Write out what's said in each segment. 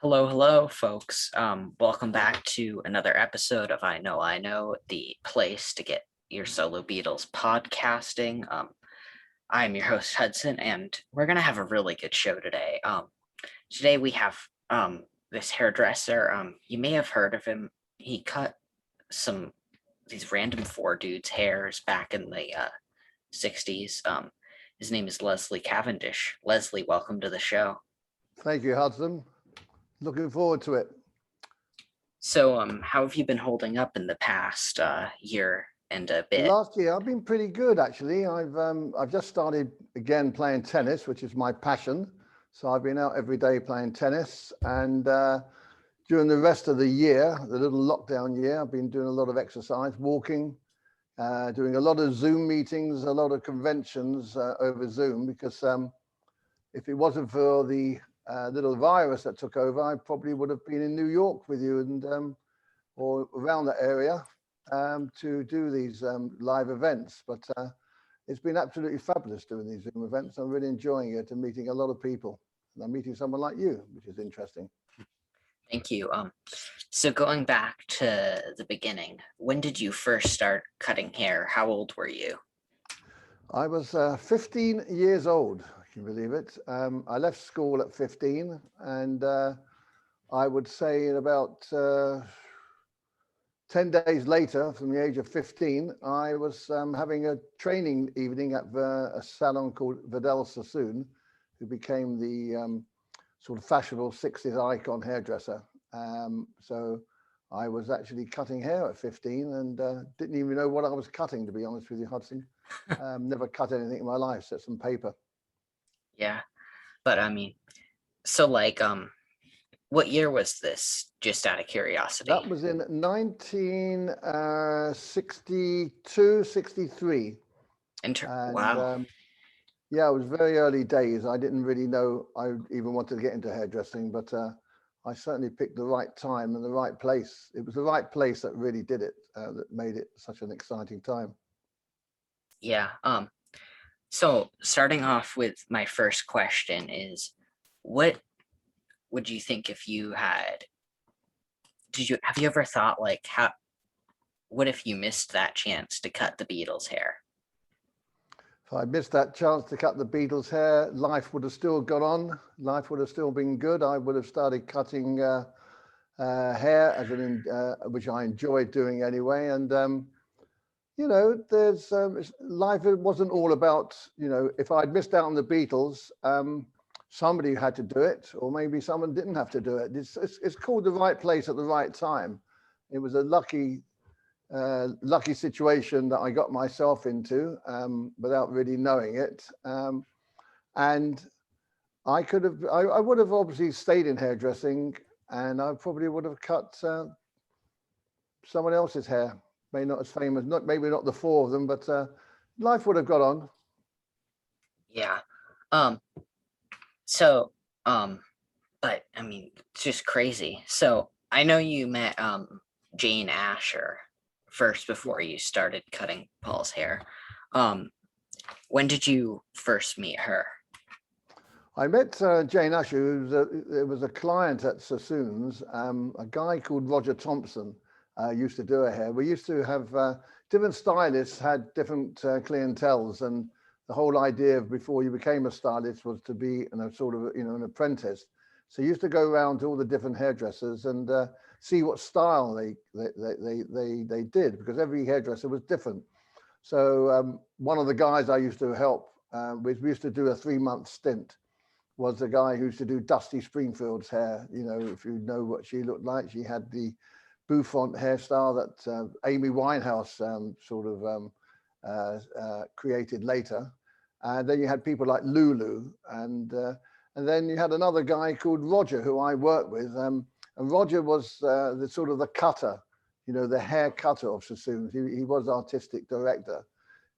Hello, hello, folks. Welcome back to another episode of I Know, the place to get your solo Beatles podcasting. I'm your host, Hudson, and we're going to have a really good show today. Today we have this hairdresser. You may have heard of him. He cut these random four dudes' hairs back in the 60s. His name is Leslie Cavendish. Leslie, welcome to the show. Thank you, Hudson. Looking forward to it. So, how have you been holding up in the past year and a bit? Last year, I've been pretty good, actually. I've just started again playing tennis, which is my passion. So I've been out every day playing tennis, and during the rest of the year, the little lockdown year, I've been doing a lot of exercise, walking, doing a lot of Zoom meetings, a lot of conventions over Zoom, because if it wasn't for the little virus that took over, I probably would have been in New York with you and or around that area to do these live events. But it's been absolutely fabulous doing these Zoom events. I'm really enjoying it and meeting a lot of people. And I'm meeting someone like you, which is interesting. Thank you. So going back to the beginning, when did you first start cutting hair? How old were you? I was 15 years old. Can you believe it? I left school at 15, and I would say in about 10 days later, from the age of 15, I was having a training evening at a salon called Vidal Sassoon, who became the sort of fashionable 60s icon hairdresser. So I was actually cutting hair at 15 and didn't even know what I was cutting, to be honest with you, Hudson. Never cut anything in my life, except some paper. Yeah, but I mean, so like, what year was this? Just out of curiosity. That was in 1962, 63. Wow. Yeah, it was very early days. I didn't really know I even wanted to get into hairdressing, but I certainly picked the right time and the right place. It was the right place that really did it, that made it such an exciting time. Yeah. So starting off with my first question is, what would you think if you had? Have you ever thought like what if you missed that chance to cut the Beatles' hair? If I missed that chance to cut the Beatles' hair, life would have still gone on. Life would have still been good. I would have started cutting hair, which I enjoyed doing anyway. And you know, there's life. It wasn't all about, you know, if I'd missed out on the Beatles, somebody had to do it, or maybe someone didn't have to do it. It's called the right place at the right time. It was a lucky situation that I got myself into without really knowing it. And I would have obviously stayed in hairdressing, and I probably would have cut someone else's hair. Maybe not as famous, maybe not the four of them, but life would have got on. Yeah. But I mean, it's just crazy. So I know you met Jane Asher first before you started cutting Paul's hair. When did you first meet her? I met Jane Asher, who was a client at Sassoon's. A guy called Roger Thompson used to do her hair. We used to have different stylists had different clienteles, and the whole idea of before you became a stylist was to be sort of an apprentice. So you used to go around to all the different hairdressers and see what style they did, because every hairdresser was different. So one of the guys I used to help we used to do a 3-month stint, was the guy who used to do Dusty Springfield's hair. You know, if you know what she looked like, she had the bouffant hairstyle that Amy Winehouse created later. And then you had people like Lulu, and then you had another guy called Roger, who I worked with. And Roger was the sort of the cutter, you know, the hair cutter of Sassoon's. He was artistic director.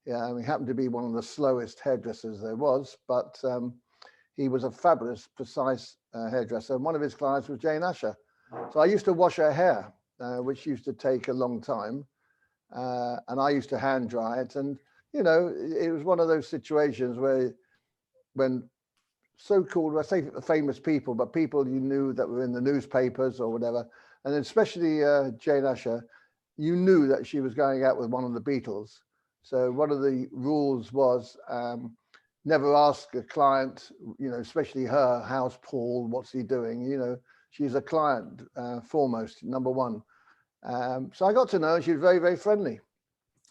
Yeah, he happened to be one of the slowest hairdressers there was, but he was a fabulous, precise hairdresser. And one of his clients was Jane Asher. So I used to wash her hair, which used to take a long time. And I used to hand dry it. And, you know, it was one of those situations where when so-called, I say famous people, but people you knew that were in the newspapers or whatever, and especially Jane Asher, you knew that she was going out with one of the Beatles. So one of the rules was never ask a client, especially her, how's Paul, what's he doing? She's a client foremost, number one. So I got to know her. She was very, very friendly.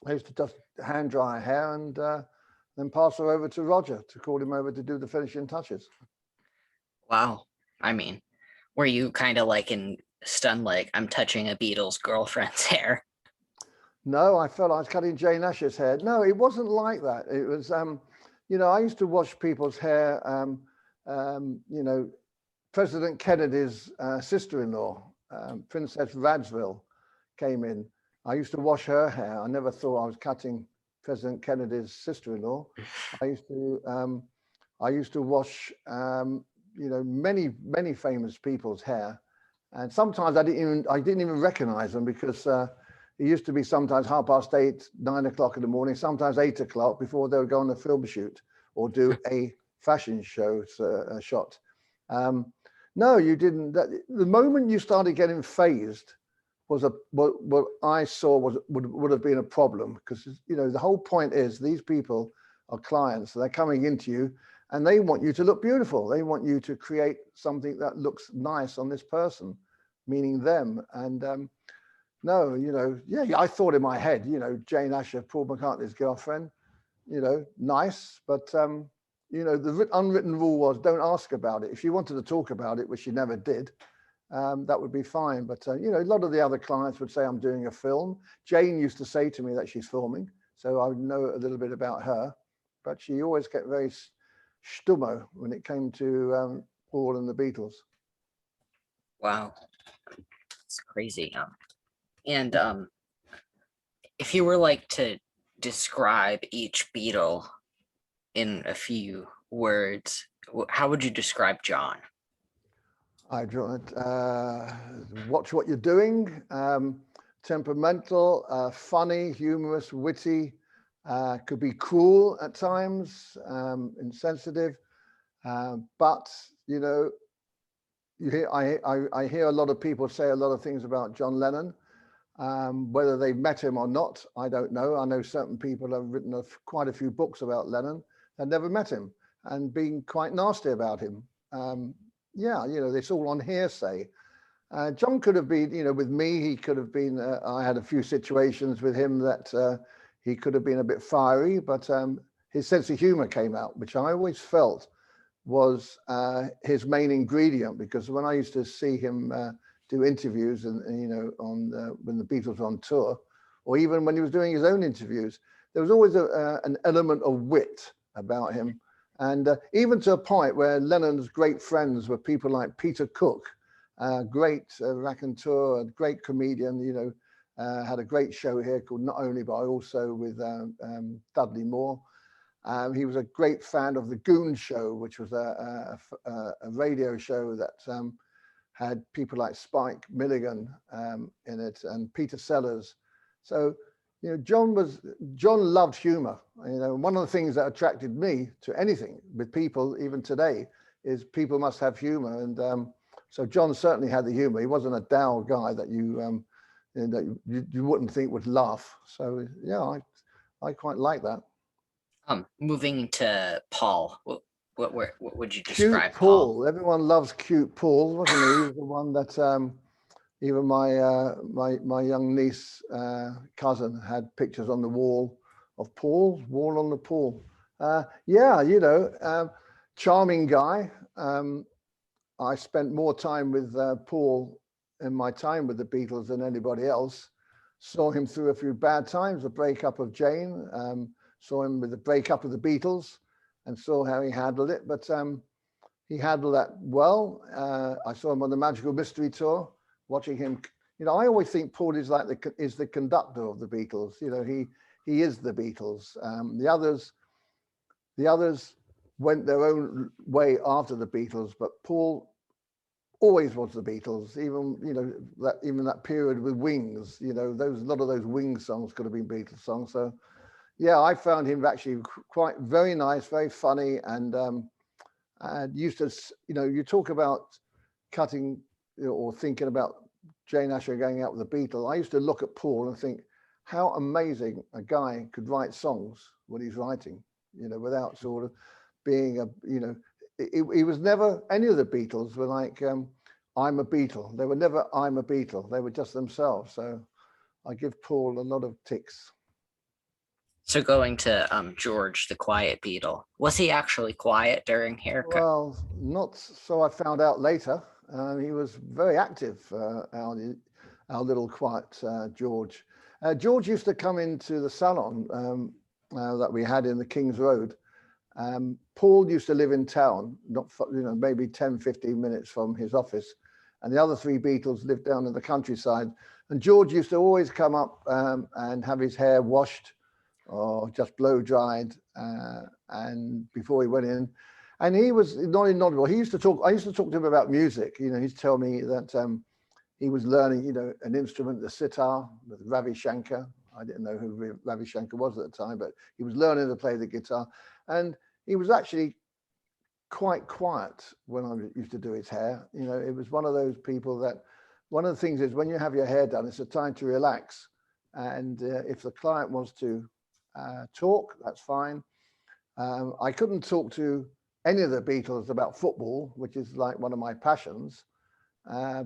I used to just hand dry her hair and then pass her over to Roger to call him over to do the finishing touches. Wow. I mean, were you kind of like stunned, like I'm touching a Beatles girlfriend's hair? No, I felt I was cutting Jane Asher's hair. No, it wasn't like that. It was, I used to wash people's hair. President Kennedy's sister-in-law, Princess Radsville, came in. I used to wash her hair. I never thought I was cutting President Kennedy's sister-in-law. I used to wash, many famous people's hair, and sometimes I didn't even recognize them because it used to be sometimes 8:30, 9 o'clock in the morning, sometimes 8 o'clock before they would go on a film shoot or do a fashion show shot. No, you didn't. The moment you started getting phased was what I saw would have been a problem, because the whole point is these people are clients. They're coming into you and they want you to look beautiful. They want you to create something that looks nice on this person, meaning them. And no, I thought in my head, Jane Asher, Paul McCartney's girlfriend, nice, but the unwritten rule was don't ask about it. If you wanted to talk about it, which you never did, that would be fine. But, a lot of the other clients would say I'm doing a film. Jane used to say to me that she's filming, so I would know a little bit about her, but she always kept very stummo when it came to Paul and the Beatles. Wow, it's crazy. And if you were like to describe each Beatle in a few words, how would you describe John? I watch what you're doing. Temperamental, funny, humorous, witty, could be cruel at times, insensitive. But I hear a lot of people say a lot of things about John Lennon. Whether they've met him or not, I don't know. I know certain people have written quite a few books about Lennon and never met him and been quite nasty about him. It's all on hearsay. John could have been, with me, he could have been, I had a few situations with him that he could have been a bit fiery, but his sense of humor came out, which I always felt was his main ingredient, because when I used to see him do interviews and when the Beatles were on tour, or even when he was doing his own interviews, there was always an element of wit about him. And even to a point where Lennon's great friends were people like Peter Cook, great raconteur, a great comedian, had a great show here called Not Only, but also with Dudley Moore. He was a great fan of the Goon Show, which was a radio show that had people like Spike Milligan in it and Peter Sellers. So, John loved humor. One of the things that attracted me to anything with people, even today, is people must have humor. And so John certainly had the humor. He wasn't a dour guy that you wouldn't think would laugh. So yeah, I quite like that. Moving to Paul, what would you Cute describe Paul. Paul? Everyone loves cute Paul, wasn't he? He was the one that even my young niece cousin had pictures on the wall of Paul, wall on the Paul. Charming guy. I spent more time with Paul in my time with the Beatles than anybody else. Saw him through a few bad times, the breakup of Jane, saw him with the breakup of the Beatles and saw how he handled it. But he handled that well. I saw him on the Magical Mystery Tour, watching him. I always think Paul is like the conductor of the Beatles. He is the Beatles. The others went their own way after the Beatles, but Paul always was the Beatles. Even that period with Wings. A lot of those Wings songs could have been Beatles songs. So yeah, I found him actually very nice, very funny, and and used to, you talk about cutting, or thinking about Jane Asher going out with the Beatles. I used to look at Paul and think how amazing a guy could write songs when he's writing, without sort of being he was never, any of the Beatles were like, I'm a Beatle. They were never, I'm a Beatle. They were just themselves. So I give Paul a lot of ticks. So going to George, the quiet Beatle, was he actually quiet during haircut? Well, not so I found out later. He was very active, our little quiet George. George used to come into the salon that we had in the King's Road. Paul used to live in town, maybe 10, 15 minutes from his office. And the other three Beatles lived down in the countryside. And George used to always come up and have his hair washed or just blow dried, and before he went in. And he was not inaudible. He used to talk, I used to talk to him about music. He'd tell me that he was learning, an instrument, the sitar with Ravi Shankar. I didn't know who Ravi Shankar was at the time, but he was learning to play the guitar. And he was actually quite quiet when I used to do his hair. It was one of those people that, one of the things is when you have your hair done, it's a time to relax. And if the client wants to talk, that's fine. I couldn't talk to any of the Beatles about football, which is like one of my passions,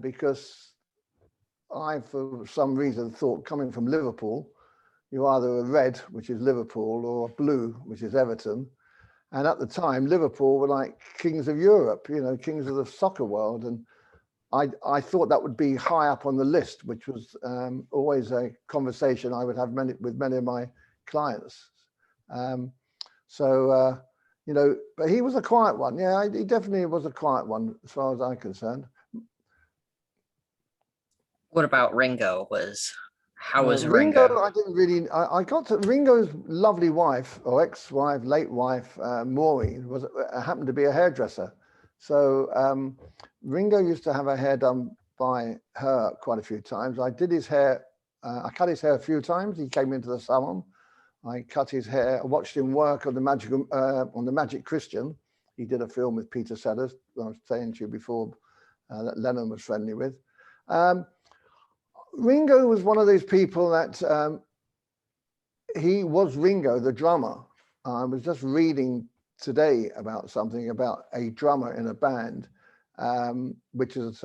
because I, for some reason, thought coming from Liverpool, you're either a red, which is Liverpool, or a blue, which is Everton. And at the time, Liverpool were like kings of Europe, kings of the soccer world. And I thought that would be high up on the list, which was always a conversation I would have with many of my clients. But he was a quiet one. Yeah, he definitely was a quiet one as far as I'm concerned. What about Ringo? How was Ringo? Ringo? I didn't really. I got to Ringo's lovely wife or ex-wife, late wife, Maureen, happened to be a hairdresser. So Ringo used to have her hair done by her quite a few times. I did his hair. I cut his hair a few times. He came into the salon. I cut his hair. I watched him work on the Magic Christian. He did a film with Peter Sellers, I was saying to you before, that Lennon was friendly with. Ringo was one of those people that he was Ringo, the drummer. I was just reading today about something about a drummer in a band, which is,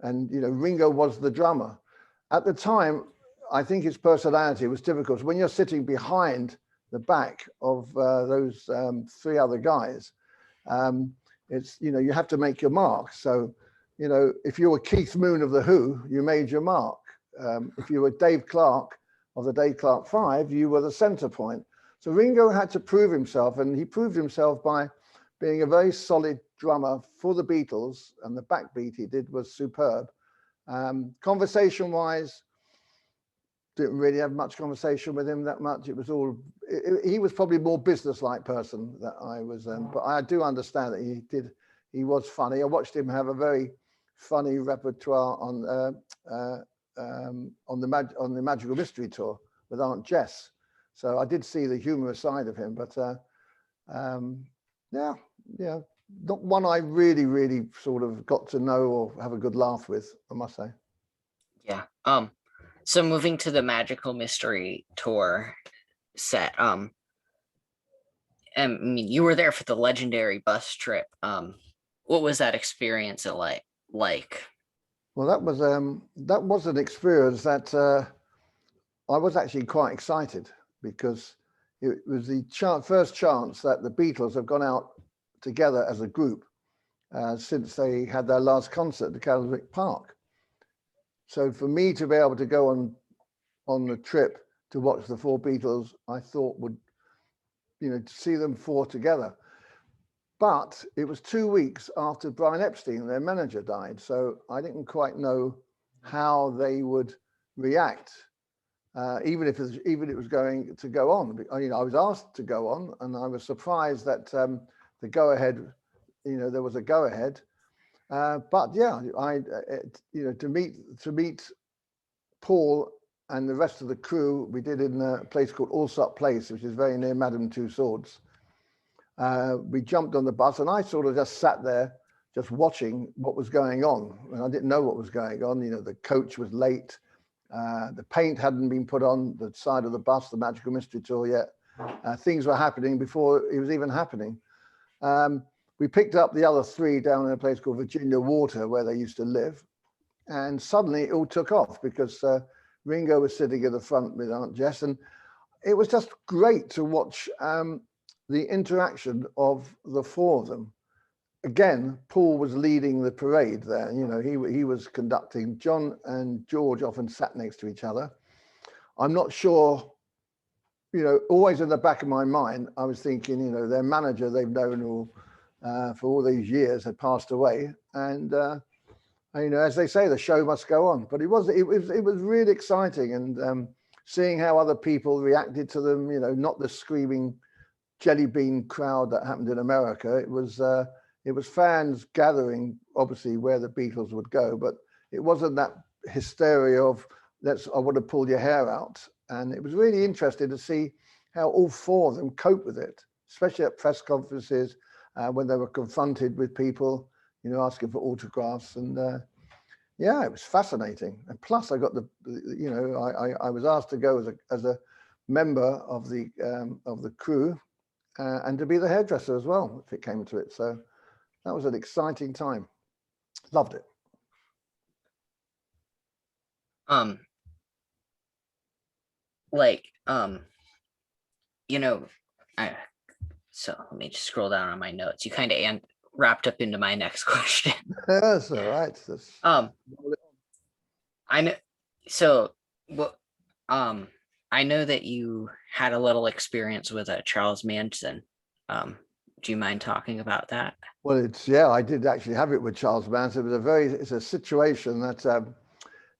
Ringo was the drummer. At the time, I think his personality was difficult. So when you're sitting behind the back of those three other guys, it's, you have to make your mark. So, if you were Keith Moon of The Who, you made your mark. If you were Dave Clark of the Dave Clark Five, you were the center point. So Ringo had to prove himself, and he proved himself by being a very solid drummer for the Beatles, and the backbeat he did was superb. Conversation-wise, didn't really have much conversation with him that much. It was all, he was probably more business-like person that I was, but I do understand that he was funny. I watched him have a very funny repertoire on the Magical Mystery Tour with Aunt Jess. So I did see the humorous side of him, but not one I really, really sort of got to know or have a good laugh with, I must say. Yeah. So moving to the Magical Mystery Tour set, I mean, you were there for the legendary bus trip. What was that experience like? Well, that was an experience that I was actually quite excited, because it was the first chance that the Beatles have gone out together as a group since they had their last concert at Caldwick Park. So for me to be able to go on the trip to watch the four Beatles, I thought would, to see them four together. But it was 2 weeks after Brian Epstein, their manager, died. So I didn't quite know how they would react, even if it was going to go on. I was asked to go on, and I was surprised that the go-ahead, there was a go-ahead. But yeah, to meet Paul and the rest of the crew, we did in a place called Allsop Place, which is very near Madame Tussauds. We jumped on the bus, and I sort of just sat there, just watching what was going on. And I didn't know what was going on. You know, the coach was late. The paint hadn't been put on the side of the bus, the Magical Mystery Tour yet. Things were happening before it was even happening. We picked up the other three down in a place called Virginia Water, where they used to live. And suddenly it all took off because Ringo was sitting in the front with Aunt Jess. And it was just great to watch the interaction of the four of them. Again, Paul was leading the parade there. You know, he was conducting. John and George often sat next to each other. I'm not sure, you know, always in the back of my mind, I was thinking, you know, their manager they've known for all these years had passed away. And, you know, as they say, the show must go on. But it was really exciting. And seeing how other people reacted to them, you know, not the screaming jelly bean crowd that happened in America. It was fans gathering, obviously, where the Beatles would go, but it wasn't that hysteria of I want to pull your hair out. And it was really interesting to see how all four of them cope with it, especially at press conferences when they were confronted with people, you know, asking for autographs. And yeah, it was fascinating. And plus, I got you know, I was asked to go as a member of the crew and to be the hairdresser as well, if it came to it. So that was an exciting time. Loved it. You know, so let me just scroll down on my notes. You kind of wrapped up into my next question. That's all right. I know. So, I know that you had a little experience with Charles Manson. Do you mind talking about that? Well, I did actually have it with Charles Manson. It's a situation that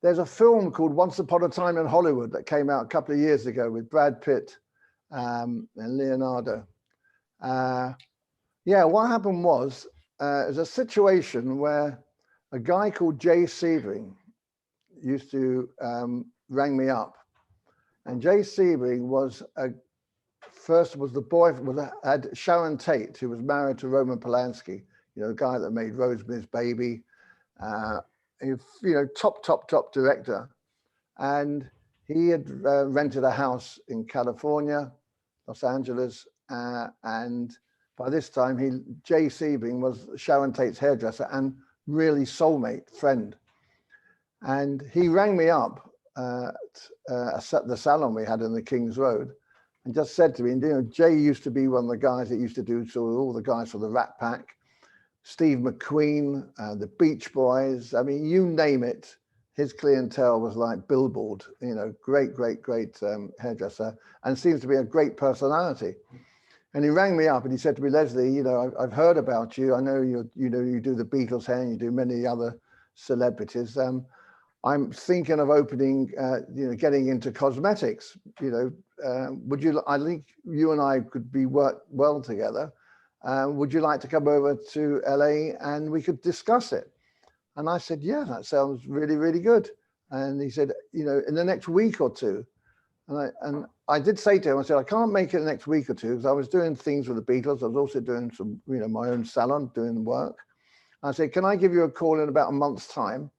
there's a film called Once Upon a Time in Hollywood that came out a couple of years ago with Brad Pitt and Leonardo. What happened was it was a situation where a guy called Jay Sebring used to ring me up, and Jay Sebring had Sharon Tate, who was married to Roman Polanski, you know, the guy that made Rosemary's Baby, you know, top director. And he had rented a house in California, Los Angeles, and by this time, Jay Sebring was Sharon Tate's hairdresser and really soulmate friend. And he rang me up at the salon we had in the King's Road, and just said to me, you know, Jay used to be one of the guys that used to do all the guys for the Rat Pack, Steve McQueen, the Beach Boys. I mean, you name it, his clientele was like Billboard. You know, great hairdresser, and seems to be a great personality. And he rang me up and he said to me, Leslie, you know, I've heard about you. I know you do the Beatles hair and you do many other celebrities. I'm thinking of opening, you know, getting into cosmetics. You know, I think you and I could work well together. Would you like to come over to LA and we could discuss it? And I said, yeah, that sounds really, really good. And he said, you know, in the next week or two. And I did say to him, I said, I can't make it the next week or two because I was doing things with the Beatles. I was also doing some, you know, my own salon, doing work. I said, can I give you a call in about a month's time?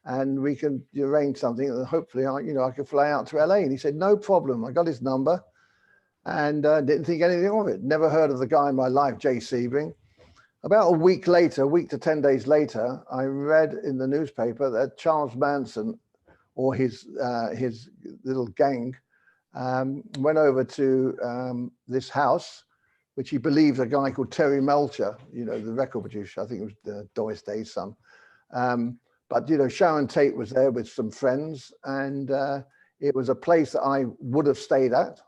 And we can arrange something, and hopefully, I could fly out to LA. And he said, no problem. I got his number, and didn't think anything of it. Never heard of the guy in my life, Jay Sebring. About a week to 10 days later, I read in the newspaper that Charles Manson, or his little gang, went over to this house, which he believed a guy called Terry Melcher, you know, the record producer. I think it was Doris Day's son. But, you know, Sharon Tate was there with some friends, and it was a place that I would have stayed at.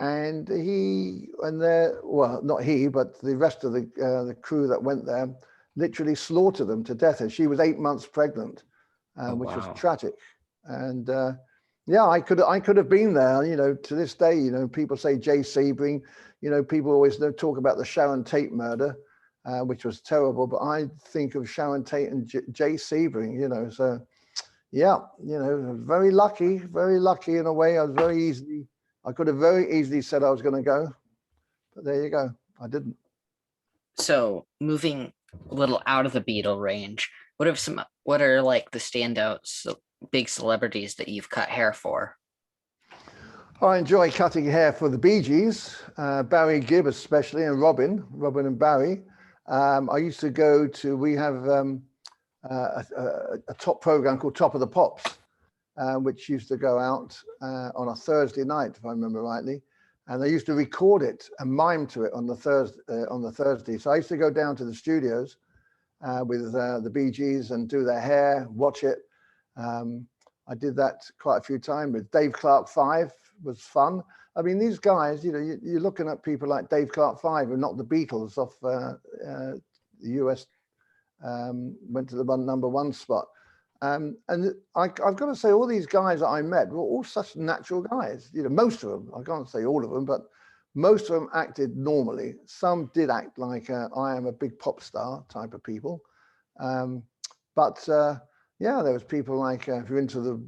And not he, but the rest of the crew that went there literally slaughtered them to death. And she was 8 months pregnant, which was tragic. And I could have been there, you know, to this day. You know, people say Jay Sebring, you know, people always talk about the Sharon Tate murder, which was terrible, but I think of Sharon Tate and Jay Sebring, you know, so yeah, you know, very lucky in a way. I could have very easily said I was going to go, but there you go. I didn't. So moving a little out of the Beatle range, what are like the standouts, big celebrities that you've cut hair for? I enjoy cutting hair for the Bee Gees, Barry Gibb especially, and Robin and Barry. I used to go to, we have a top program called Top of the Pops, which used to go out on a Thursday night, if I remember rightly. And they used to record it and mime to it on the Thursday. So I used to go down to the studios with the Bee Gees and do their hair, watch it. I did that quite a few times with Dave Clark 5 was fun. I mean, these guys, you know, you're looking at people like Dave Clark 5 and not the Beatles off the US, went to the #1 spot. And I've got to say, all these guys that I met were all such natural guys. You know, most of them, I can't say all of them, but most of them acted normally. Some did act like I am a big pop star type of people. Yeah, there was people like, if you're into the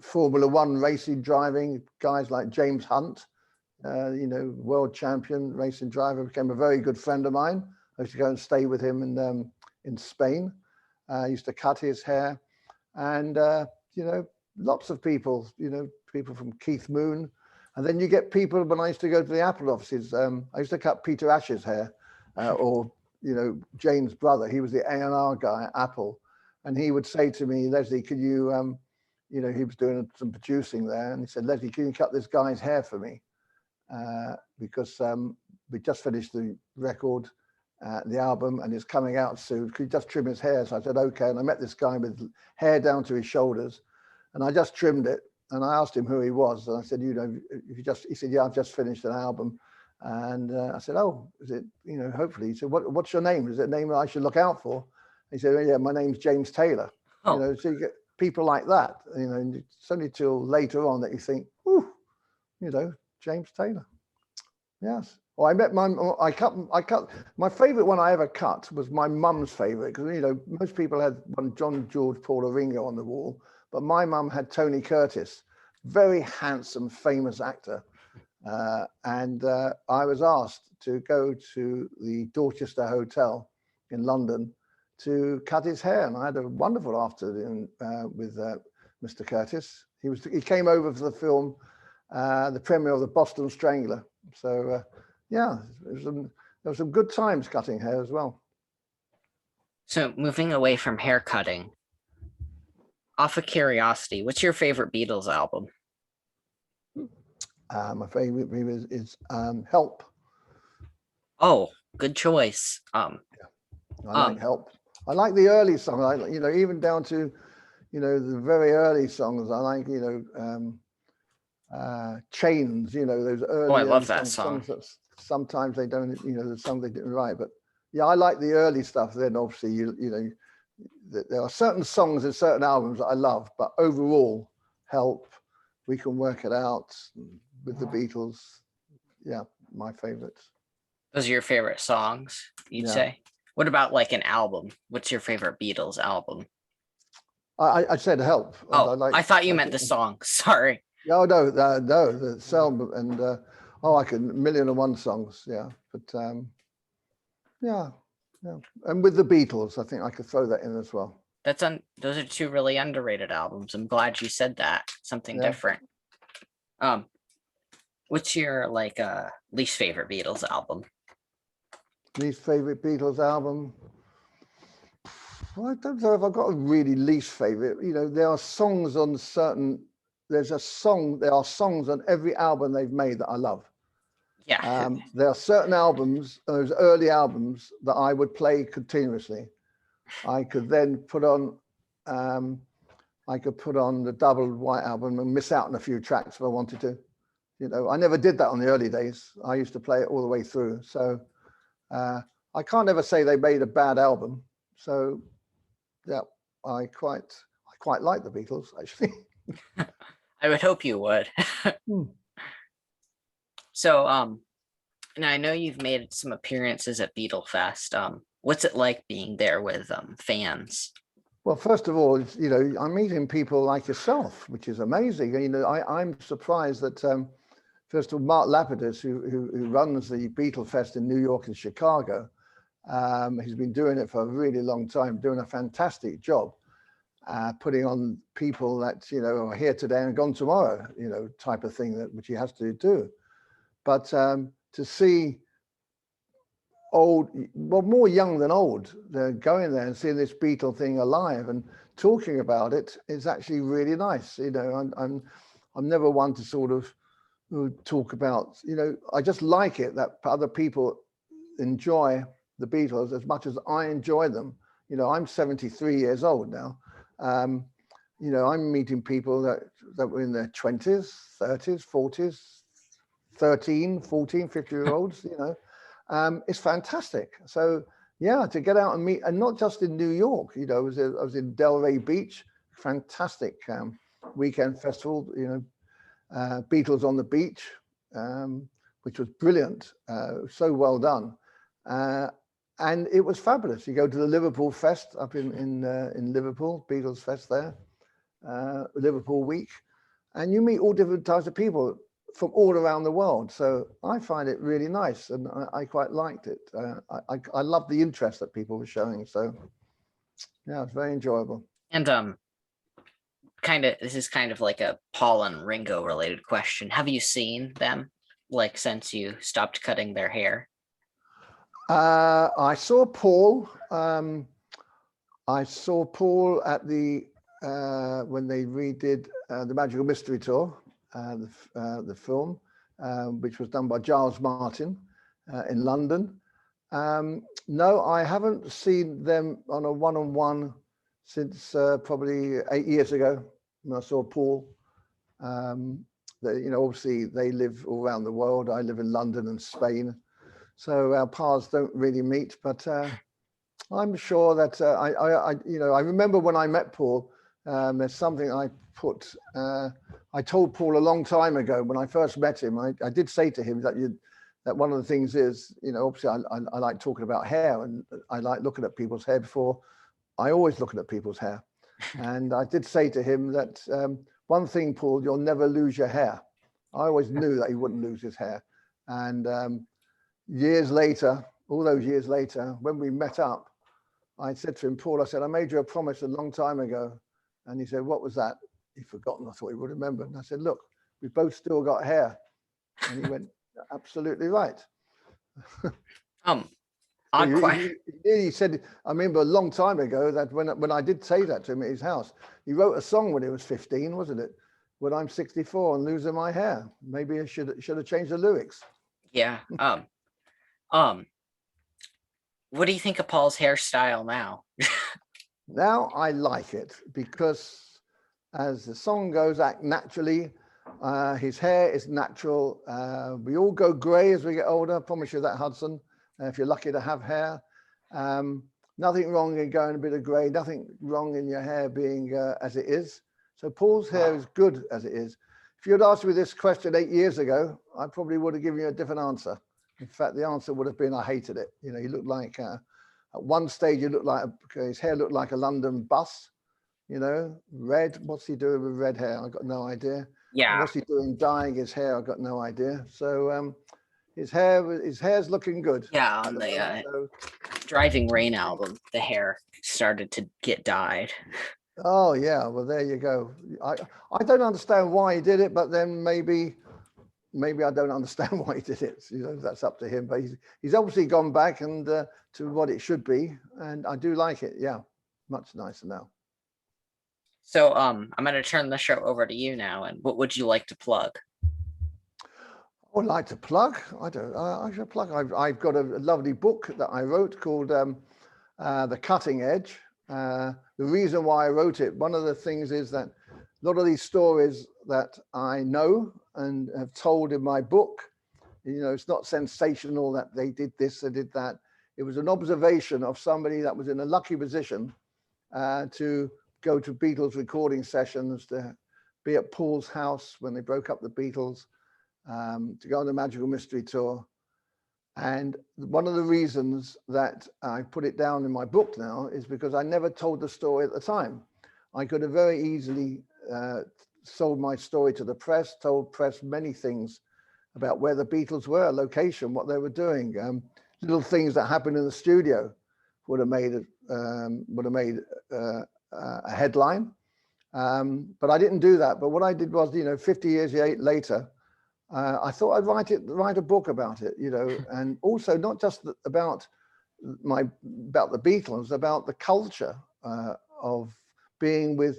Formula One racing driving, guys like James Hunt, you know, world champion racing driver, became a very good friend of mine. I used to go and stay with him in Spain. I used to cut his hair. And, you know, lots of people, you know, people from Keith Moon. And then you get people, when I used to go to the Apple offices, I used to cut Peter Ash's hair, or, you know, Jane's brother. He was the A&R guy at Apple. And he would say to me, Leslie, could you, you know, he was doing some producing there. And he said, Leslie, can you cut this guy's hair for me? Because we just finished the record, the album, and it's coming out soon. Could you just trim his hair? So I said, okay. And I met this guy with hair down to his shoulders, and I just trimmed it. And I asked him who he was. And I said, you know, he said, yeah, I've just finished an album. And I said, oh, is it, you know, hopefully. He said, what's your name? Is it a name that I should look out for? He said, oh, yeah, my name's James Taylor. Oh. You know, so you get people like that, you know, and it's only till later on that you think, whew, you know, James Taylor. Yes. Well, I cut, my favorite one I ever cut was my mum's favorite, because, you know, most people had one John George Paul Ringo on the wall, but my mum had Tony Curtis, very handsome, famous actor. And I was asked to go to the Dorchester Hotel in London to cut his hair. And I had a wonderful afternoon with Mr. Curtis. He came over for the film, the premiere of the Boston Strangler. So yeah, there were some good times cutting hair as well. So moving away from hair cutting, off of curiosity, what's your favorite Beatles album? My favorite is Help. Oh, good choice. I like Help. I like the early songs. I, you know, even down to, you know, the very early songs. I like, you know, Chains. You know, those early. Oh, I love that song. Songs that sometimes they don't. You know, the song they didn't write. But yeah, I like the early stuff. Then obviously, you know, there are certain songs in certain albums that I love. But overall, Help, We Can Work It Out with the Beatles. Yeah, my favorites. Those are your favorite songs, you'd say? What about like an album? What's your favorite Beatles album? I said Help. Oh, I thought you meant the song. Sorry. Oh, no, the album, and I can 1,000,001 songs. Yeah, but yeah, and with the Beatles, I think I could throw that in as well. Those are two really underrated albums. I'm glad you said that. Something different. What's your like least favorite Beatles album? Least favorite Beatles album? Well, I don't know if I've got a really least favorite. You know, there are songs on certain. There are songs on every album they've made that I love. Yeah. There are certain albums, those early albums, that I would play continuously. I could then put on, the double white album and miss out on a few tracks if I wanted to. You know, I never did that on the early days. I used to play it all the way through. So I can't ever say they made a bad album. So yeah, I quite like the Beatles, actually. I would hope you would. So and I know you've made some appearances at Beatle Fest. What's it like being there with fans? Well, first of all, you know, I'm meeting people like yourself, which is amazing. You know, I'm surprised that first of all, Mark Lapidus, who runs the Beatle Fest in New York and Chicago. He's been doing it for a really long time, doing a fantastic job, putting on people that, you know, are here today and gone tomorrow, you know, type of thing which he has to do. But to see old, well, more young than old, they're going there and seeing this Beatle thing alive and talking about it is actually really nice. You know, I'm never one to sort of talk about, you know, I just like it that other people enjoy the Beatles as much as I enjoy them. You know, I'm 73 years old now. You know, I'm meeting people that were in their 20s, 30s, 40s, 13, 14, 50-year-olds, you know. It's fantastic. So yeah, to get out and meet, and not just in New York, you know, I was in Delray Beach, fantastic weekend festival, you know, Beatles on the beach, which was brilliant, so well done. And it was fabulous. You go to the Liverpool Fest up in Liverpool, Beatles Fest there, Liverpool week, and you meet all different types of people from all around the world. So I find it really nice, and I quite liked it. I love the interest that people were showing. So yeah, it's very enjoyable. And this is kind of like a Paul and Ringo related question. Have you seen them, like, since you stopped cutting their hair? I saw Paul. I saw Paul at the when they redid the Magical Mystery Tour, the film, which was done by Giles Martin in London. No, I haven't seen them on a one-on-one since probably 8 years ago when I saw Paul. You know, obviously they live all around the world. I live in London and Spain, so our paths don't really meet. But I'm sure that you know, I remember when I met Paul. There's something I put. I told Paul a long time ago when I first met him. I did say to him that one of the things is, you know, obviously I like talking about hair, and I like looking at people's hair before. I always looking at people's hair, and I did say to him that one thing, Paul, you'll never lose your hair. I always knew that he wouldn't lose his hair, and years later, all those years later, when we met up, I said to him, Paul, I said, I made you a promise a long time ago. And he said, what was that? He'd forgotten. I thought he would remember. And I said, look, we both still got hair. And he went, absolutely right. He said, I remember a long time ago that when I did say that to him at his house, he wrote a song when he was 15, wasn't it? When I'm 64 and losing my hair. Maybe I should have changed the lyrics. Yeah. What do you think of Paul's hairstyle now? Now I like it because, as the song goes, act naturally. His hair is natural. We all go grey as we get older. I promise you that, Hudson. If you're lucky to have hair, nothing wrong in going a bit of grey. Nothing wrong in your hair being as it is. So Paul's hair is good as it is. If you had asked me this question 8 years ago, I probably would have given you a different answer. In fact, the answer would have been I hated it. You know, he looked like. At one stage, he looked like his hair looked like a London bus, you know, red. What's he doing with red hair? I got no idea. Yeah. And what's he doing dyeing his hair? I got no idea. So his hair's looking good. Yeah, on the Driving Rain album, the hair started to get dyed. Oh yeah, well there you go. I don't understand why he did it, but then maybe I don't understand why he did it. You know, that's up to him. But he's obviously gone back and to what it should be, and I do like it. Yeah, much nicer now. So I'm going to turn the show over to you now. And what would you like to plug? I would like to plug. I should plug. I've got a lovely book that I wrote called The Cutting Edge. The reason why I wrote it, one of the things is that a lot of these stories that I know and have told in my book, you know, it's not sensational that they did this, they did that. It was an observation of somebody that was in a lucky position to go to Beatles recording sessions, to be at Paul's house when they broke up the Beatles, to go on the Magical Mystery Tour. And one of the reasons that I put it down in my book now is because I never told the story at the time. I could have very easily sold my story to the press, told press many things about where the Beatles were, location, what they were doing, little things that happened in the studio would have made a headline. But I didn't do that. But what I did was, 50 years later, I thought I'd write a book about it, and also not just about the Beatles, about the culture of being with,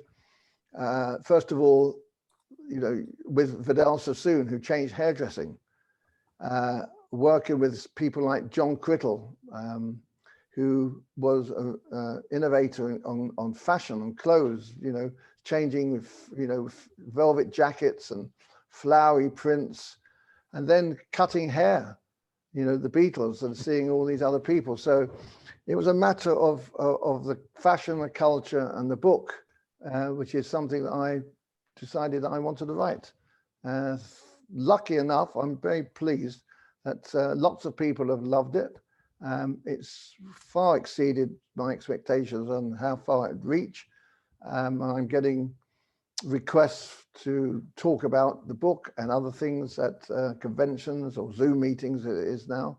first of all, with Vidal Sassoon, who changed hairdressing, working with people like John Crittall, who was an innovator on fashion and clothes, changing, velvet jackets and flowery prints, and then cutting hair, the Beatles, and seeing all these other people. So it was a matter of the fashion, the culture, and the book, which is something that I decided that I wanted to write. Lucky enough, I'm very pleased that lots of people have loved it. It's far exceeded my expectations on how far it'd reach. I'm getting requests to talk about the book and other things at conventions or Zoom meetings it is now.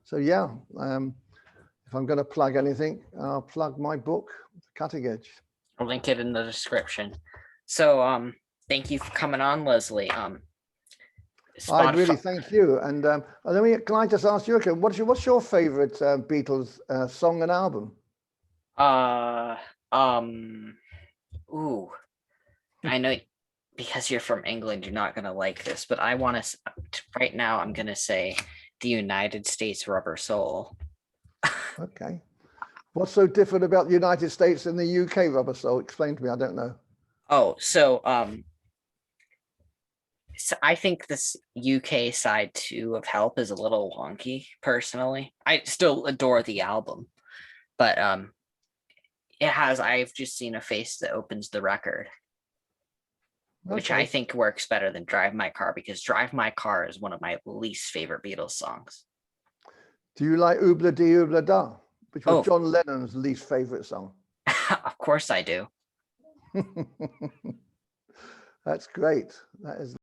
So yeah, if I'm going to plug anything, I'll plug my book, Cutting Edge. I'll link it in the description. So thank you for coming on, Leslie. I really thank you. And can I just ask you, okay, what's your favorite Beatles song and album? Ooh, I know because you're from England, you're not gonna like this, but I want to right now. I'm gonna say the United States Rubber Soul. Okay, what's so different about the United States and the UK Rubber Soul? Explain to me. I don't know. Oh, so I think this UK side 2 of Help is a little wonky, personally. I still adore the album, but I've just seen a face that opens the record, which I think works better than Drive My Car, because Drive My Car is one of my least favorite Beatles songs. Do you like Oobla Dee Oobla Da, which was John Lennon's least favorite song? Of course I do. That's great. That is